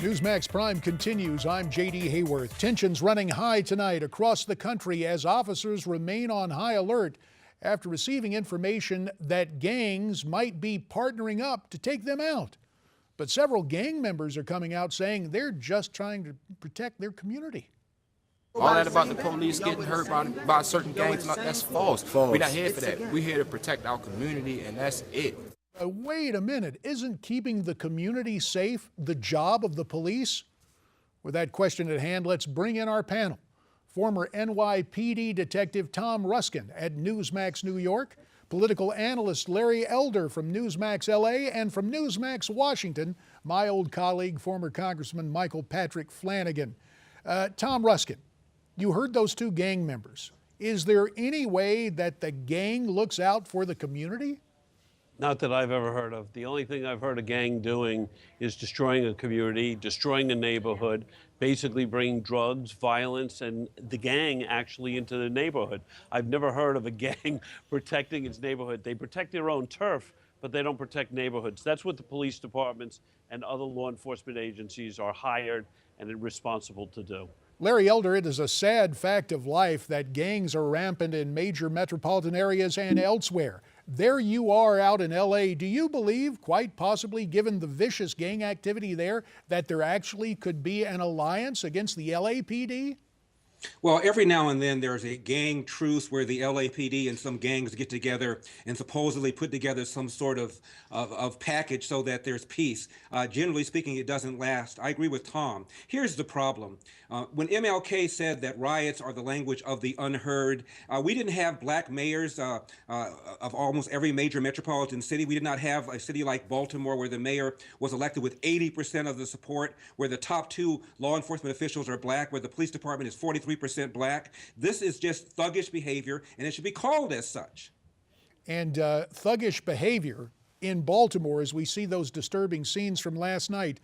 Newsmax Prime continues. I'm J.D. Hayworth. Tensions running high tonight across the country as officers remain on high alert after receiving information that gangs might be partnering up to take them out. But several gang members are coming out saying they're just trying to protect their community. All that about the police getting hurt by certain gangs, that's false. We're not here for that. We're here to protect our community, and that's it. Wait a minute, isn't keeping the community safe the job of the police? With that question at hand, let's bring in our panel. Former NYPD Detective Tom Ruskin at Newsmax, New York, political analyst Larry Elder from Newsmax, LA, and from Newsmax, Washington, my old colleague, former Congressman Michael Patrick Flanagan. Tom Ruskin, you heard those two gang members. Is there any way that the gang looks out for the community? Not that I've ever heard of. The only thing I've heard a gang doing is destroying a community, destroying a neighborhood, basically bringing drugs, violence, and the gang actually into the neighborhood. I've never heard of a gang protecting its neighborhood. They protect their own turf, but they don't protect neighborhoods. That's what the police departments and other law enforcement agencies are hired and responsible to do. Larry Elder, it is a sad fact of life that gangs are rampant in major metropolitan areas and elsewhere. There you are out in LA. Do you believe, quite possibly given the vicious gang activity there, that there actually could be an alliance against the LAPD? Well, every now and then there's a gang truce where the LAPD and some gangs get together and supposedly put together some sort of package so that there's peace. Generally speaking, it doesn't last. I agree with Tom. Here's the problem. When MLK said that riots are the language of the unheard, we didn't have black mayors of almost every major metropolitan city. We did not have a city like Baltimore where the mayor was elected with 80% of the support, where the top two law enforcement officials are black, where the police department is 43% black. This is just thuggish behavior, and it should be called as such. And thuggish behavior in Baltimore as we see those disturbing scenes from last night.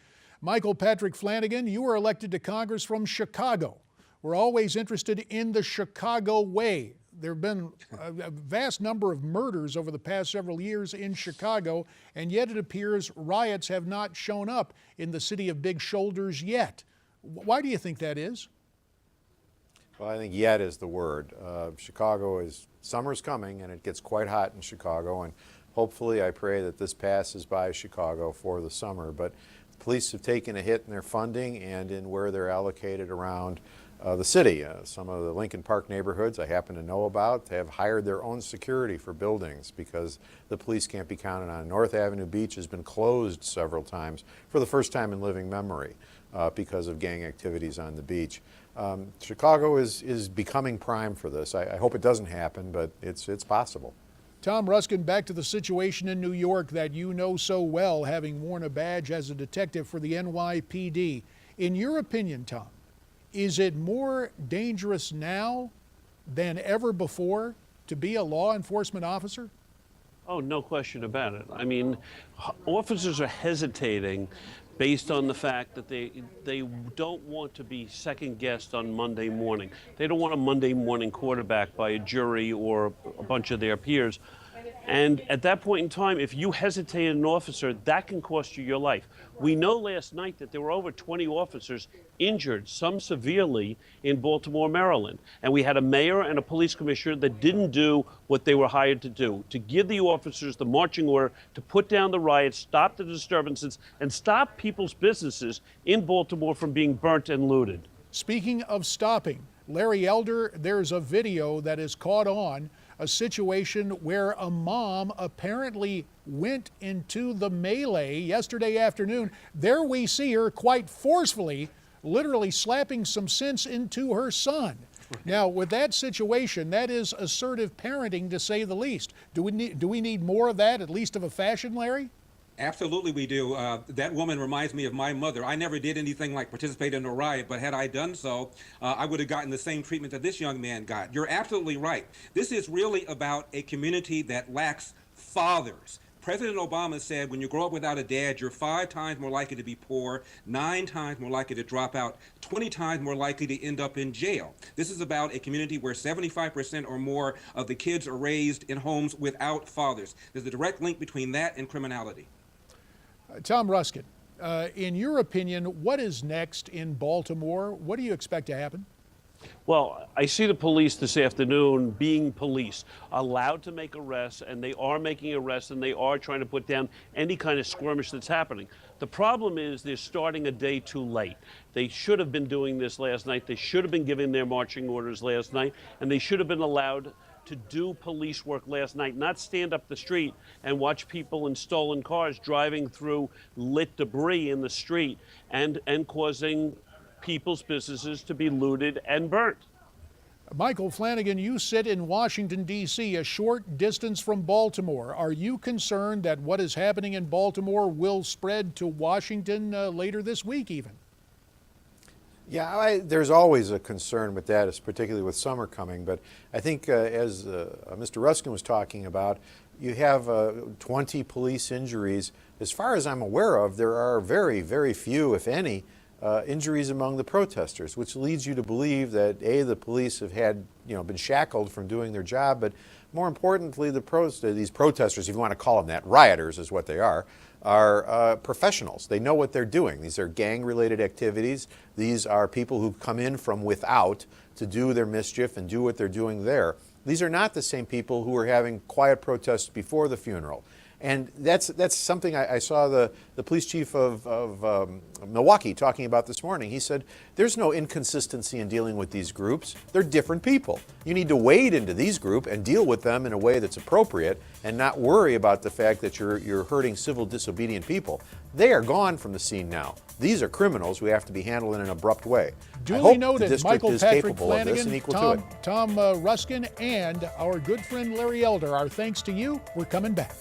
Michael Patrick Flanagan, you were elected to Congress from Chicago. We're always interested in the Chicago way. There have been a vast number of murders over the past several years in Chicago, and yet it appears riots have not shown up in the city of big shoulders yet. Why do you think that is? Well, I think yet is the word. Summer's coming and it gets quite hot in Chicago, and hopefully I pray that this passes by Chicago for the summer. But police have taken a hit in their funding and in where they're allocated around the city. Some of the Lincoln Park neighborhoods I happen to know about have hired their own security for buildings because the police can't be counted on. North Avenue Beach has been closed several times for the first time in living memory because of gang activities on the beach. Chicago is becoming prime for this. I hope it doesn't happen, but it's possible. Tom Ruskin, back to the situation in New York that you know so well, having worn a badge as a detective for the NYPD. In your opinion, Tom, is it more dangerous now than ever before to be a law enforcement officer? Oh, no question about it. I mean, officers are hesitating based on the fact that they don't want to be second-guessed on Monday morning. They don't want a Monday morning quarterback by a jury or a bunch of their peers. And at that point in time, if you hesitate an officer, that can cost you your life. We know last night that there were over 20 officers injured, some severely, in Baltimore, Maryland. And we had a mayor and a police commissioner that didn't do what they were hired to do, to give the officers the marching order to put down the riots, stop the disturbances, and stop people's businesses in Baltimore from being burnt and looted. Speaking of stopping, Larry Elder, there's a video that is caught on a situation where a mom apparently went into the melee yesterday afternoon. There we see her quite forcefully, literally slapping some sense into her son. Now, with that situation, that is assertive parenting to say the least. Do we need more of that, at least of a fashion, Larry? Absolutely we do. That woman reminds me of my mother. I never did anything like participate in a riot, but had I done so, I would have gotten the same treatment that this young man got. You're absolutely right. This is really about a community that lacks fathers. President Obama said when you grow up without a dad, you're 5 times more likely to be poor, 9 times more likely to drop out, 20 times more likely to end up in jail. This is about a community where 75% or more of the kids are raised in homes without fathers. There's a direct link between that and criminality. Tom Ruskin, In your opinion, what is next in Baltimore? What do you expect to happen? Well, I see the police this afternoon being police, allowed to make arrests, and they are making arrests, and they are trying to put down any kind of skirmish that's happening. The problem is they're starting a day too late. They should have been doing this last night. They should have been giving their marching orders last night, and they should have been allowed to do police work last night, not stand up the street and watch people in stolen cars driving through lit debris in the street and causing people's businesses to be looted and burnt. Michael Flanagan, you sit in Washington, D.C., a short distance from Baltimore. Are you concerned that what is happening in Baltimore will spread to Washington later this week even? Yeah, there's always a concern with that, particularly with summer coming. But I think as Mr. Ruskin was talking about, you have 20 police injuries. As far as I'm aware of, there are very, very few, if any, injuries among the protesters, which leads you to believe that the police have been shackled from doing their job, but more importantly, these protesters, if you want to call them that, rioters is what they are professionals. They know what they're doing. These are gang-related activities. These are people who've come in from without to do their mischief and do what they're doing there. These are not the same people who were having quiet protests before the funeral. And that's something I saw the police chief of Milwaukee talking about this morning. He said, there's no inconsistency in dealing with these groups. They're different people. You need to wade into these groups and deal with them in a way that's appropriate and not worry about the fact that you're hurting civil disobedient people. They are gone from the scene now. These are criminals who have to be handled in an abrupt way. Duly noted. Michael Patrick capable of this and Flanagan, equal to it. Tom Ruskin, and our good friend Larry Elder. Our thanks to you. We're coming back.